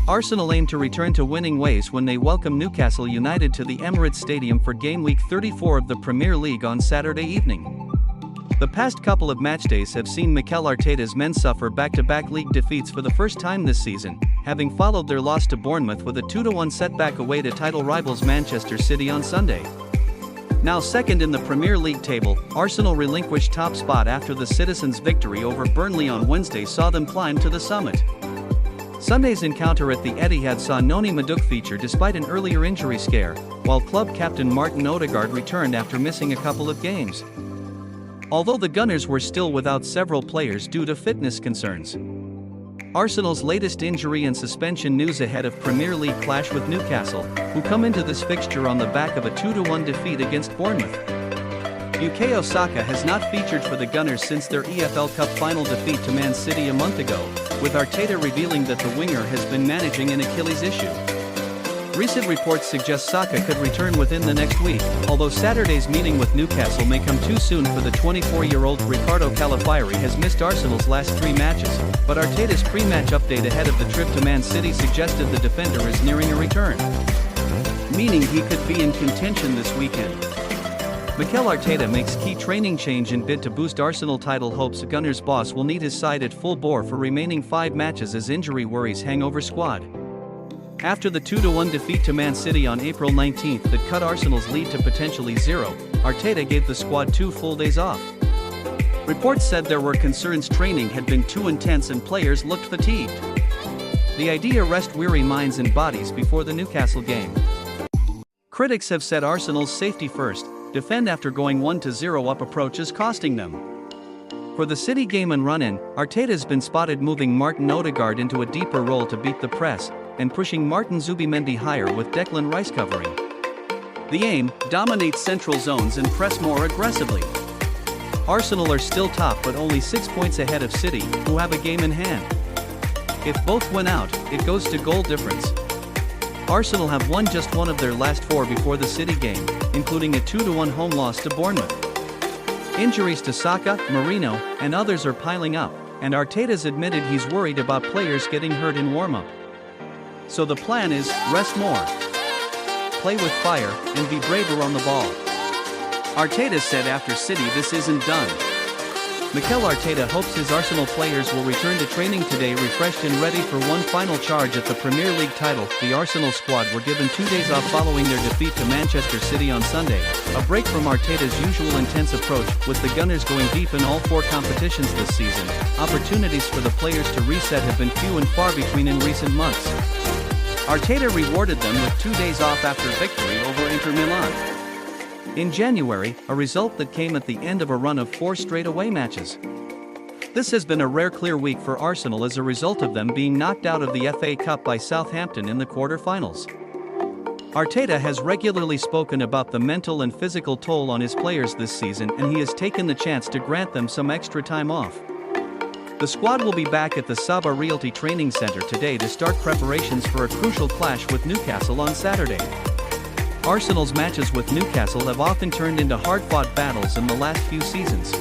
Arsenal aim to return to winning ways when they welcome Newcastle United to the Emirates Stadium for game week 34 of the Premier League on Saturday evening. The past couple of matchdays have seen Mikel Arteta's men suffer back-to-back league defeats for the first time this season, having followed their loss to Bournemouth with a 2-1 setback away to title rivals Manchester City on Sunday. Now second in the Premier League table, Arsenal relinquished top spot after the Citizens' victory over Burnley on Wednesday saw them climb to the summit. Sunday's encounter at the Etihad saw Noni Madueke feature despite an earlier injury scare, while club captain Martin Odegaard returned after missing a couple of games. Although the Gunners were still without several players due to fitness concerns. Arsenal's latest injury and suspension news ahead of Premier League clash with Newcastle, who come into this fixture on the back of a 2-1 defeat against Bournemouth. Bukayo Saka has not featured for the Gunners since their EFL Cup final defeat to Man City a month ago, with Arteta revealing that the winger has been managing an Achilles issue. Recent reports suggest Saka could return within the next week, although Saturday's meeting with Newcastle may come too soon for the 24-year-old. Ricardo Calafiori has missed Arsenal's last 3 matches, but Arteta's pre-match update ahead of the trip to Man City suggested the defender is nearing a return, meaning he could be in contention this weekend. Mikel Arteta makes key training change in bid to boost Arsenal title hopes. Gunners boss will need his side at full bore for remaining 5 matches as injury worries hang over squad. After the 2-1 defeat to Man City on April 19 that cut Arsenal's lead to potentially 0, Arteta gave the squad 2 full days off. Reports said there were concerns training had been too intense and players looked fatigued. The idea rest weary minds and bodies before the Newcastle game. Critics have said Arsenal's safety first, defend after going 1-0 up approach is costing them. For the City game and run-in, Arteta's been spotted moving Martin Odegaard into a deeper role to beat the press, and pushing Martin Zubimendi higher with Declan Rice covering. The aim, dominate central zones and press more aggressively. Arsenal are still top but only 6 points ahead of City, who have a game in hand. If both win out, it goes to goal difference. Arsenal have won just 1 of their last 4 before the City game, including a 2-1 home loss to Bournemouth. Injuries to Saka, Marino, and others are piling up, and Arteta's admitted he's worried about players getting hurt in warm-up. So the plan is, rest more, play with fire, and be braver on the ball. Arteta said after City this isn't done. Mikel Arteta hopes his Arsenal players will return to training today refreshed and ready for one final charge at the Premier League title. The Arsenal squad were given 2 days off following their defeat to Manchester City on Sunday, a break from Arteta's usual intense approach, with the Gunners going deep in all 4 competitions this season. Opportunities for the players to reset have been few and far between in recent months. Arteta rewarded them with 2 days off after victory over Inter Milan in January, a result that came at the end of a run of 4 straight away matches. This has been a rare clear week for Arsenal as a result of them being knocked out of the FA Cup by Southampton in the quarter-finals. Arteta has regularly spoken about the mental and physical toll on his players this season, and he has taken the chance to grant them some extra time off. The squad will be back at the Saba Realty Training Centre today to start preparations for a crucial clash with Newcastle on Saturday. Arsenal's matches with Newcastle have often turned into hard-fought battles in the last few seasons.